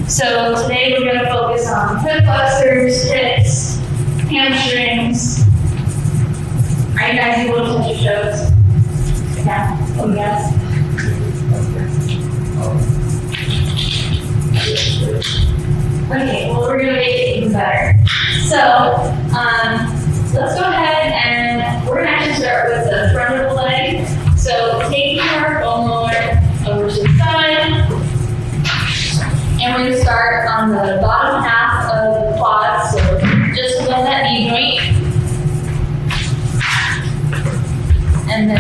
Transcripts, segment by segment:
So today we're going to focus on hip flexors, hips, hamstrings. Are you guys able to touch your toes? Yeah. Oh, yes. Okay, well, we're going to make it even better. So, let's go ahead and we're going to actually start with the front of the leg. So, take your bone roller over to the side. And we're going to start on the bottom half of the quads, so just above that knee joint. And then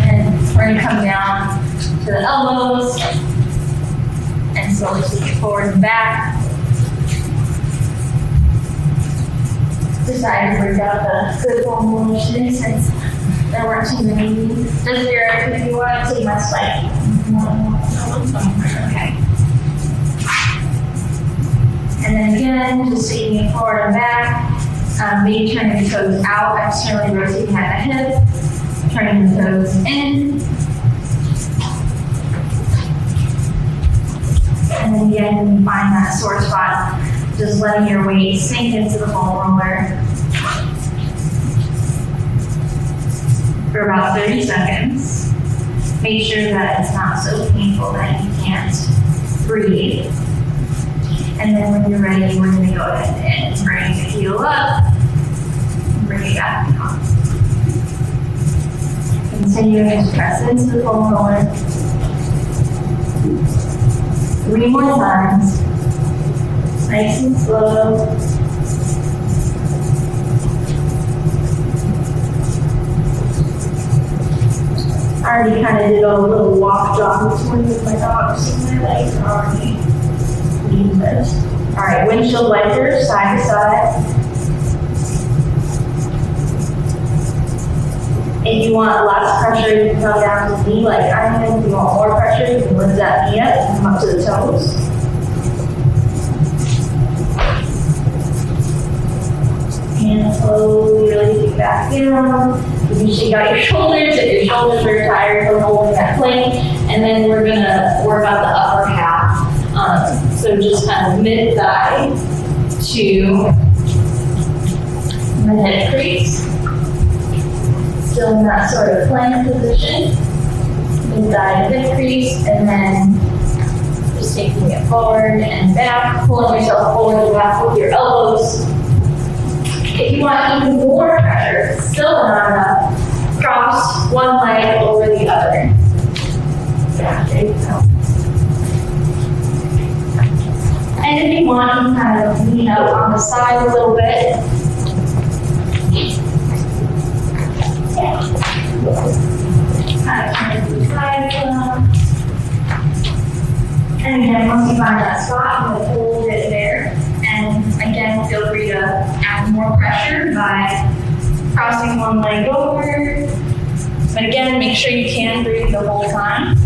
we're going to come down to the elbows and slowly take it forward and back. Decided to bring out the good formulation since there weren't too many. Just there, if you want to take my spike. Okay. And then again, just taking it forward and back. Maybe turning the toes out, externally rotating at the hip. Turning the toes in. And then again, when you find that sore spot, just letting your weight sink into the foam roller for about 30 seconds. Make sure that it's not so painful that you can't breathe. And then when you're ready, we're going to go ahead and bring the heel up and bring it back down. Continuing to press into the foam roller. 3 more times. Nice and slow. I already kind of did a little walk jog this morning with my dog, so my legs are already doing this. All right, windshield wiper, side to side. If you want less pressure, you can come down to the knee like I am. If you want more pressure, you can lift that knee up and come up to the toes. And slowly release it back down. You can shake out your shoulders if your shoulders are tired from holding that plank. And then we're gonna work on the upper half. So just kind of mid-thigh to the hip crease. Still in that sort of plank position. Mid-thigh to hip crease, and then just taking it forward and back, pulling yourself forward and back with your elbows. If you want even more pressure, still not enough, cross one leg over the other. Yeah, there you go. And if you want, you can kind of lean out on the side a little bit. Kind of turn to the side some. And again, once you find that spot, you will hold it there. And again, feel free to add more pressure by crossing one leg over. But again, make sure you can breathe the whole time.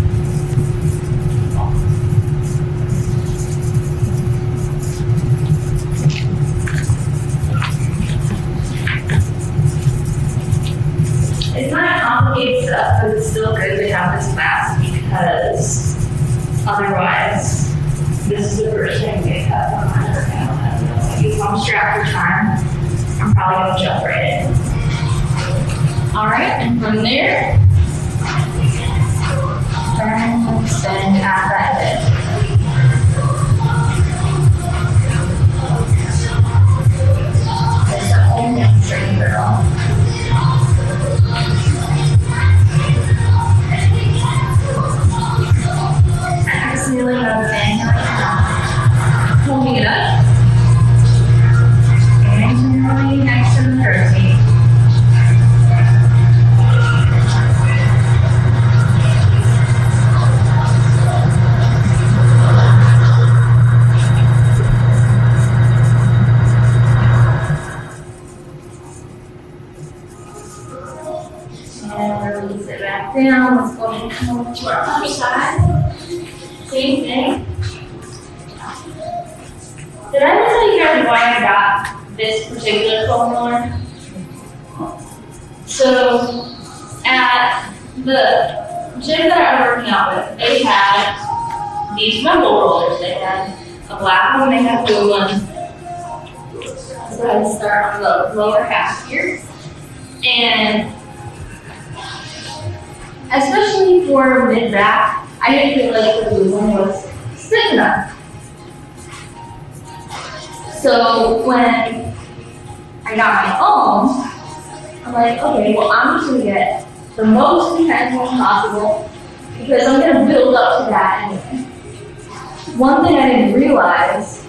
It's not complicated stuff, but it's still good to have this class because otherwise, this is the first thing to get cut on my workout. If I'm strapped for time, I'm probably going to jump right in. All right, and from there, turn and extend at that hip. There's a whole hamstring girl. Exhaling up and holding it up. And really next to the rotate. And release it back down. Let's go ahead and come over to our other side. Same thing. Did I ever tell you guys why I got this particular foam roller? So, at the gym that I was working out with, they had these rumble rollers. They had a black one and a blue one. So go ahead and start on the lower half here. And especially for mid-back, I didn't feel like the blue one was stiff enough. So when I got my own, I'm like, okay, well, I'm just gonna get the most intense one possible because I'm gonna build up to that anyway. One thing I didn't realize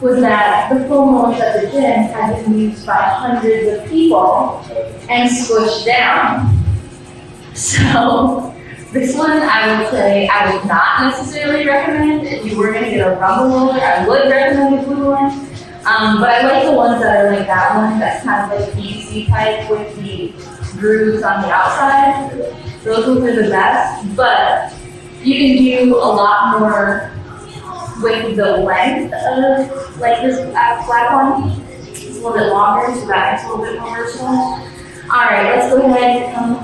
was that the foam rollers at the gym had been used by hundreds of people and squished down. So this one, I would say I would not necessarily recommend. If you were gonna get a rumble roller, I would recommend the blue one. But I like the ones that are like that one, that's kind of like PVC type with the grooves on the outside. Those ones are the best, but you can do a lot more with the length of like this black one. It's a little bit longer, so that makes it a little bit more versatile. All right, let's go ahead and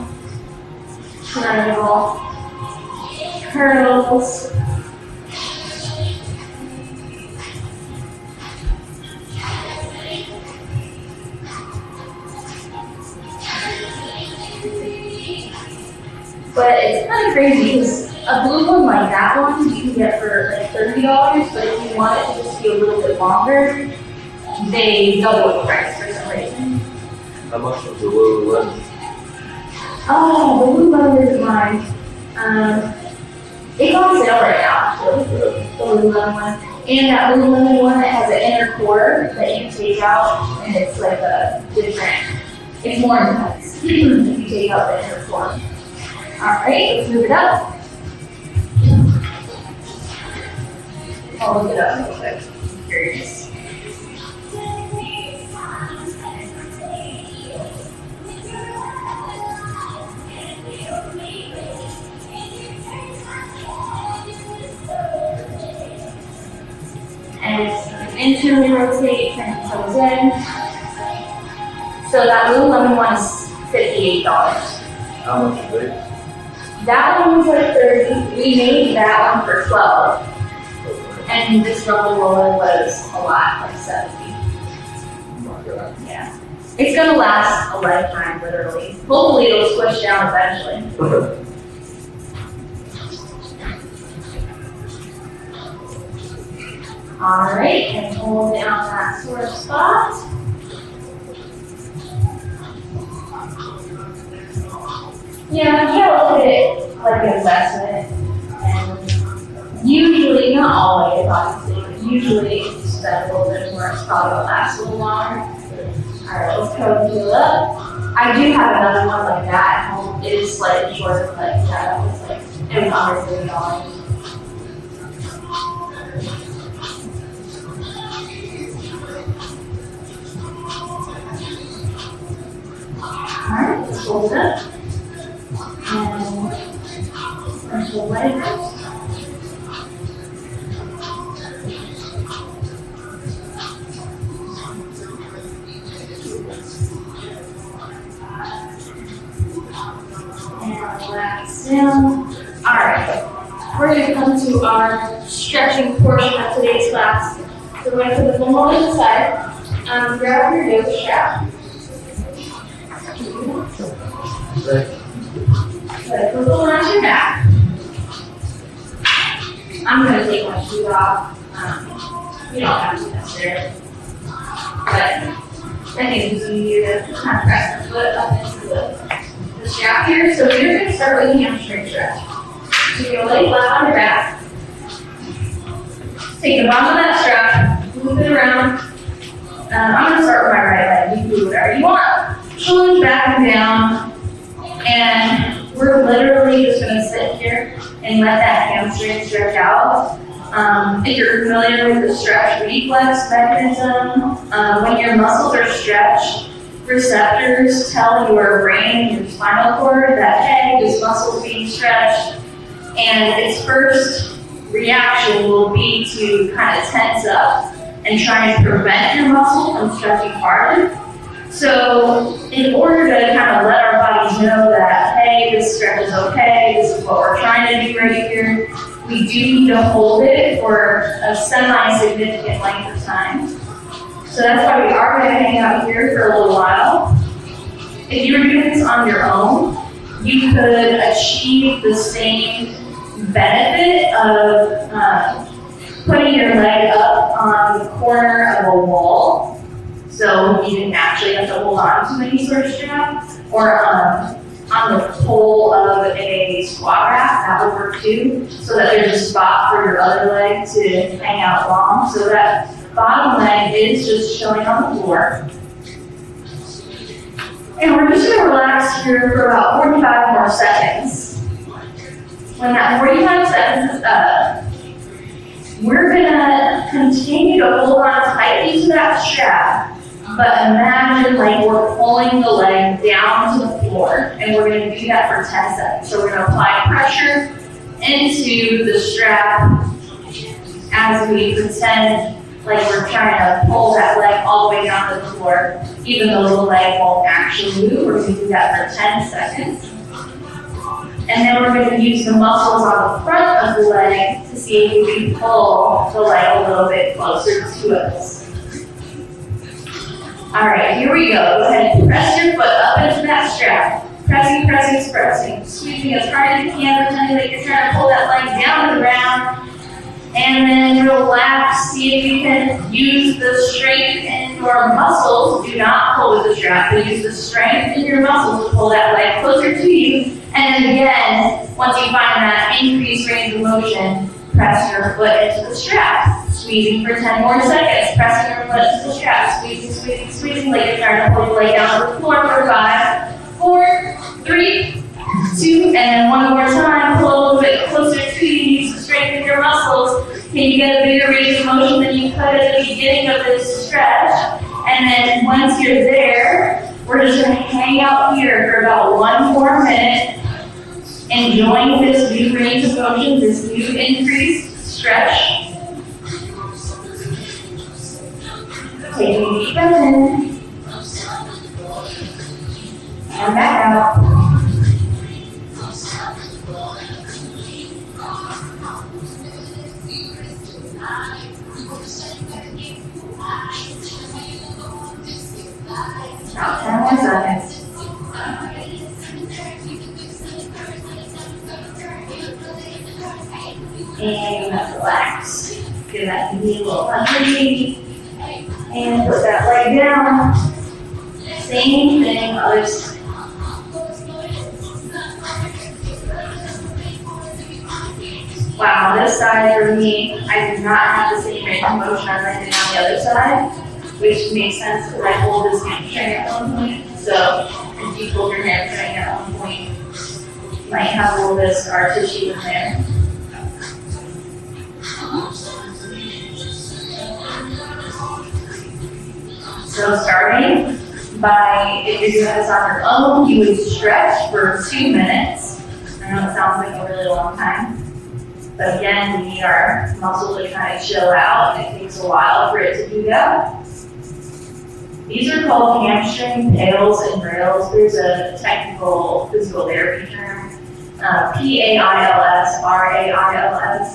triangle curls. But it's kind of crazy because a blue one like that one you can get for like $30, but if you want it to just be a little bit longer, they double the price for some reason. How much was the Lululemon? Oh, the Lululemon is mine. It's on sale right now, actually. The Lululemon one. And that Lululemon one that has an inner core that you take out, and it's like a different, it's more intense if you take out the inner core. Alright, let's move it up. I'll look it up real quick. Curious. And internally rotate, turn the toes in. So that Lululemon one is $58. How much is it? That one was like 30. We made that one for 12. And this double roller was a lot, like 70. Oh my God. Yeah. It's gonna last a lifetime, literally. Hopefully it'll squish down eventually. Alright, and hold down that sore spot. Yeah, you gotta look at it like an investment. And usually, not always, obviously, but usually if you spend a little bit more, it's probably gonna last a little longer. Alright, let's go and heal up. I do have another one like that at home. It is slightly shorter, but yeah, that was like, it was under $30. Alright, let's hold it up. And we'll let it go. And relax down. Alright, we're going to come to our stretching portion of today's class. So we're going to put the foam roller to the side. Grab your yoga strap. Put the foam around your back. I'm going to take my shoe off. You don't have to necessarily. But I think it's easier to kind of press the foot up into the strap here. So you're going to start with a hamstring stretch. So you're going to lay flat on your back. Take the bottom of that strap, move it around. I'm going to start with my right leg. You can do whatever you want. Shoulders back and down. And we're literally just going to sit here and let that hamstring stretch out. If you're familiar with the stretch reflex mechanism, when your muscles are stretched, receptors tell your brain and your spinal cord that, hey, this muscle is being stretched, and its first reaction will be to kind of tense up and try and prevent your muscle from stretching farther. So in order to kind of let our bodies know that, hey, hey, this stretch is okay, this is what we're trying to do right here. We do need to hold it for a semi-significant length of time. So that's why we are gonna hang out here for a little while. If you were doing this on your own, you could achieve the same benefit of putting your leg up on the corner of a wall. So you didn't actually have to hold on to any sort of strap, or on the pole of a squat rack, that would work too, so that there's a spot for your other leg to hang out long, so that bottom leg is just showing on the floor. And we're just gonna relax here for about 45 more seconds. When that 45 seconds is up, we're gonna continue to hold on tightly to that strap, but imagine like we're pulling the leg down to the floor, and we're gonna do that for 10 seconds. So we're gonna apply pressure into the strap as we pretend like we're trying to pull that leg all the way down to the floor, even though the leg won't actually move. We're gonna do that for 10 seconds. And then we're gonna use the muscles on the front of the leg to see if we can pull the leg a little bit closer to us. All right, here we go. Go ahead and press your foot up into that strap. Pressing, pressing, pressing. Squeezing as hard as you can, pretending that you're trying to pull that leg down to the ground. And then relax. See if you can use the strength in your muscles. Do not pull with the strap, but use the strength in your muscles to pull that leg closer to you. And then again, once you find that increased range of motion, press your foot into the strap. Squeezing for 10 more seconds. Pressing your foot into the strap. Squeezing, squeezing, squeezing, like you're trying to pull your leg down to the floor for 5, 4, 3, 2, and then one more time. Pull a little bit closer to you. Use the strength in your muscles. Can you get a bigger range of motion than you could at the beginning of this stretch? And then once you're there, we're just going to hang out here for about 1 more minute, enjoying this new range of motion, this new increased stretch. Taking a deep breath in, and back out. About 10 more seconds. And relax. Give that knee a little underneath. And put that leg down. Same thing, other side. Wow, this side for me, I do not have the same range of motion as I did on the other side, which makes sense because I hold this hamstring at one point. So if you hold your hamstring at one point, you might have a little bit of scar tissue in there. So starting by, if you're doing this on your own, you would stretch for 2 minutes. I know it sounds like a really long time. But again, we need our muscles to kind of chill out. It takes a while for it to do that. These are called hamstring pails and rails. There's a technical physical therapy term, PAILS, RAILS.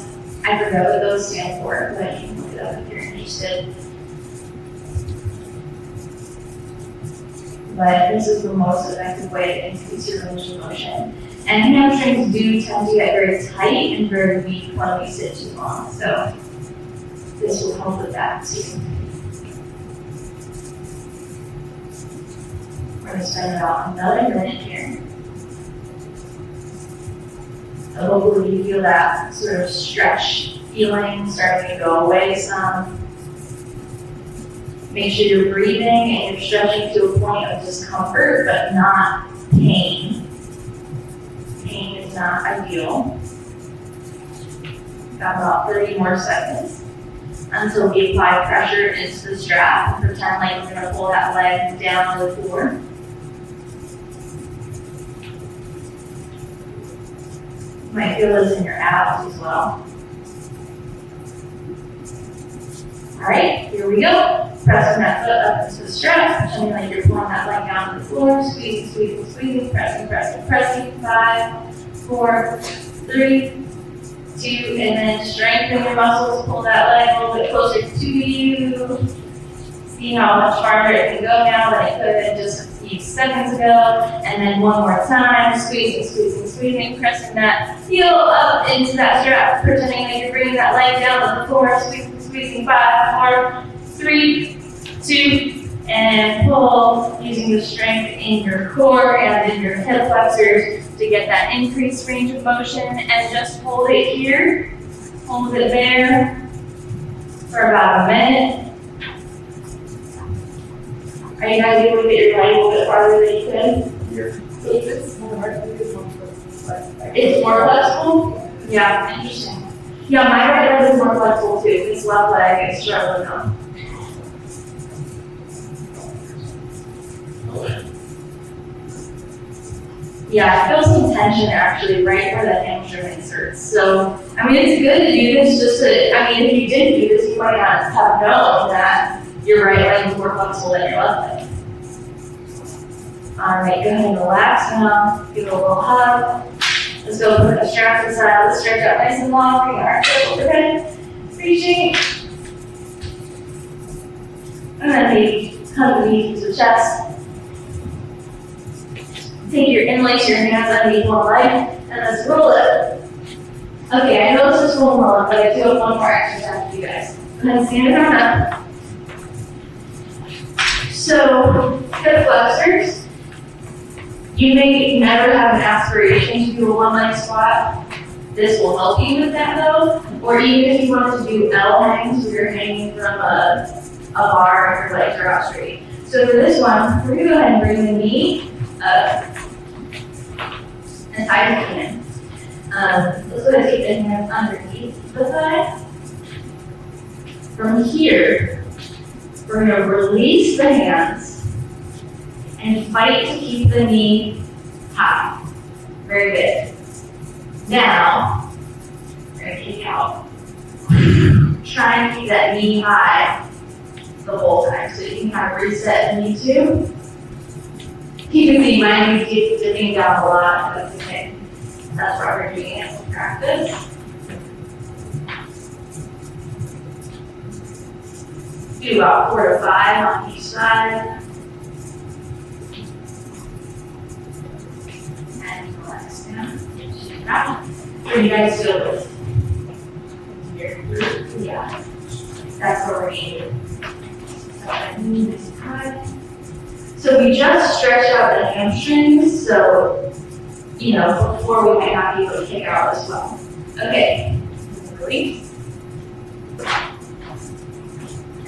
I forget what those stand for, but you can look it up if you're interested. But this is the most effective way to increase your range of motion. And hamstrings do tend to get very tight and very weak when we sit too long. So this will help with that too. We're going to spend about another minute here. So hopefully you feel that sort of stretch feeling starting to go away some. Make sure you're breathing and you're stretching to a point of discomfort, but not pain. Pain is not ideal. Got about 30 more seconds until we apply pressure into the strap and pretend like we're going to pull that leg down to the floor. You might feel this in your abs as well. All right, here we go. pressing that foot up into the strap, pretending like you're pulling that leg down to the floor, squeezing, squeezing, squeezing, pressing, pressing, pressing, 5, 4, 3, 2, and then strengthen your muscles, pull that leg a little bit closer to you. See how much farther it can go now than it could have just a few seconds ago. And then one more time, squeezing, squeezing, squeezing, pressing that heel up into that strap, pretending that you're bringing that leg down to the floor, squeezing, squeezing, 5, 4, 3, 2, and pull, using the strength in your core and in your hip flexors to get that increased range of motion, and just hold it here, hold it there for about a minute. Are you guys able to get your leg a little bit farther than you could? Yeah. It's more flexible? Yeah, interesting. Yeah, my right leg is more flexible too. This left leg is struggling now. Yeah, I feel some tension actually right where that hamstring inserts. So, I mean, it's good to do this just to, I mean, if you didn't do this, you might not have known that your right leg is more flexible than your left leg. All right, go ahead and relax now. Give it a little hug. Let's go put the strap aside. Let's stretch out nice and long. Bring our arms up overhead. Reaching. And then maybe hug the knees to the chest. Take your, interlace your hands underneath one leg, and let's roll it. Okay, I know this is rolling well, but I do have one more exercise for you guys. Go ahead and stand around up. So, hip flexors. You may never have an aspiration to do a one-leg squat. This will help you with that though. Or even if you want to do L hangs, where you're hanging from a bar and your legs are out straight. So for this one, we're gonna go ahead and bring the knee up as high as you can. Let's go ahead and take the hands underneath the thigh. From here, we're gonna release the hands and fight to keep the knee high. Very good. Now, we're gonna kick out. Try and keep that knee high the whole time so you can kind of reset the knee too. Keep in mind, you keep dipping down a lot, that's okay. That's why we're doing it in practice. Do about 4 to 5 on each side. And relax down. Shake it out. Where you guys feel this? Here. Yeah. That's where we're needed. So we just stretched out the hamstrings, so, you know, before we might not be able to kick out as well. Okay, release.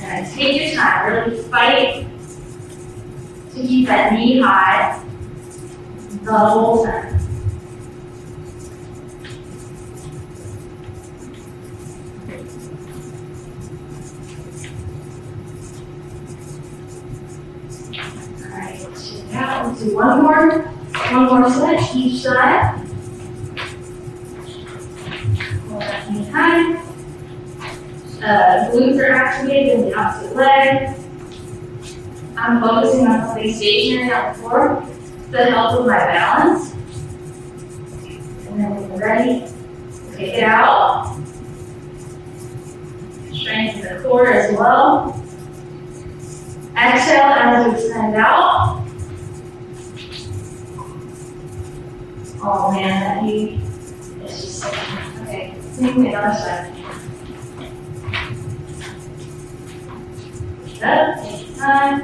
And take your time, really fight to keep that knee high the whole time. Alright, let's check it out. Let's do one more set each side. Hold that knee high. Glutes are activated in the opposite leg. I'm focusing on something stationary on the floor to help with my balance. And then when you're ready, take it out. Strengthen the core as well. Exhale as you extend out. Oh man, that knee is just so good. Okay, same with the other side. Up, take your time.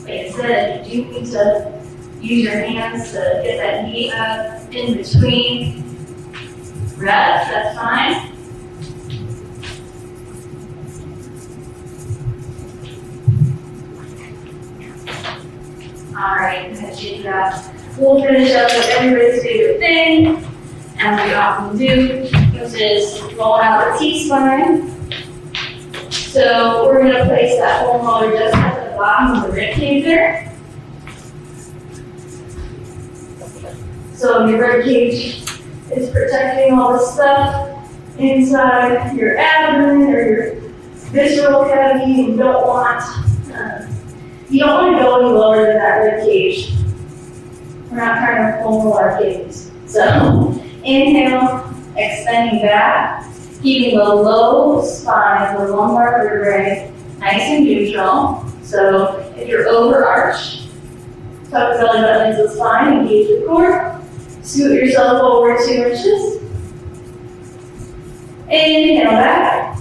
Like I said, you do need to use your hands to get that knee up in between reps, that's fine. All right, go ahead, shake it out. We'll finish up with everybody's favorite thing, as we often do, which is roll out the T-spine. So we're going to place that whole roller just at the bottom of the rib cage there. So your rib cage is protecting all the stuff inside your abdomen or your visceral cavity, you don't want to go any lower than that rib cage. We're not trying to pull our kidneys. So inhale, extending back, keeping the low spine, the lumbar vertebrae, nice and neutral. So if you're overarched, tuck the belly button into the spine, engage the core, scoot yourself forward 2 inches. Inhale back.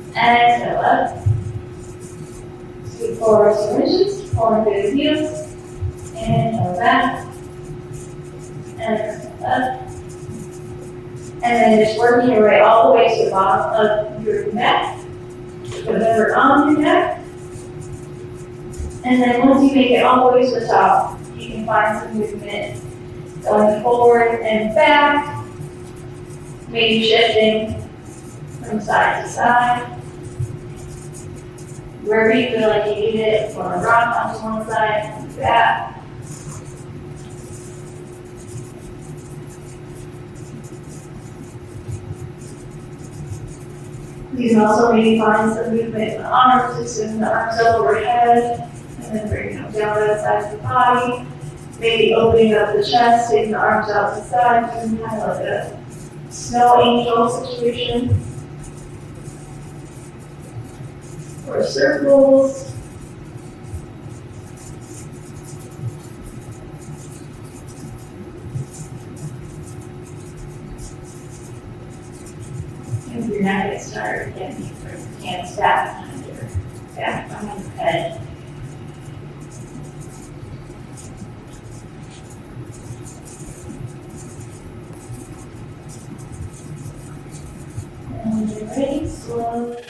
Exhale up. Scoot forward 2 inches, pulling through the heels. Inhale back. Exhale up. And then just working your way all the way to the bottom of your neck. Whatever on your neck. And then once you make it all the way to the top, you can find some movement going forward and back. Maybe shifting from side to side. Wherever you feel like you need it, if you want to rock onto one side, do that. You can also maybe find some movement in the arms, extending the arms up overhead, and then bringing them down to the sides of the body. Maybe opening up the chest, taking the arms out to the side, doing kind of like a snow angel situation. Or circles. If your neck gets tired, again, you put your hands back behind your head. And when you're ready, slowly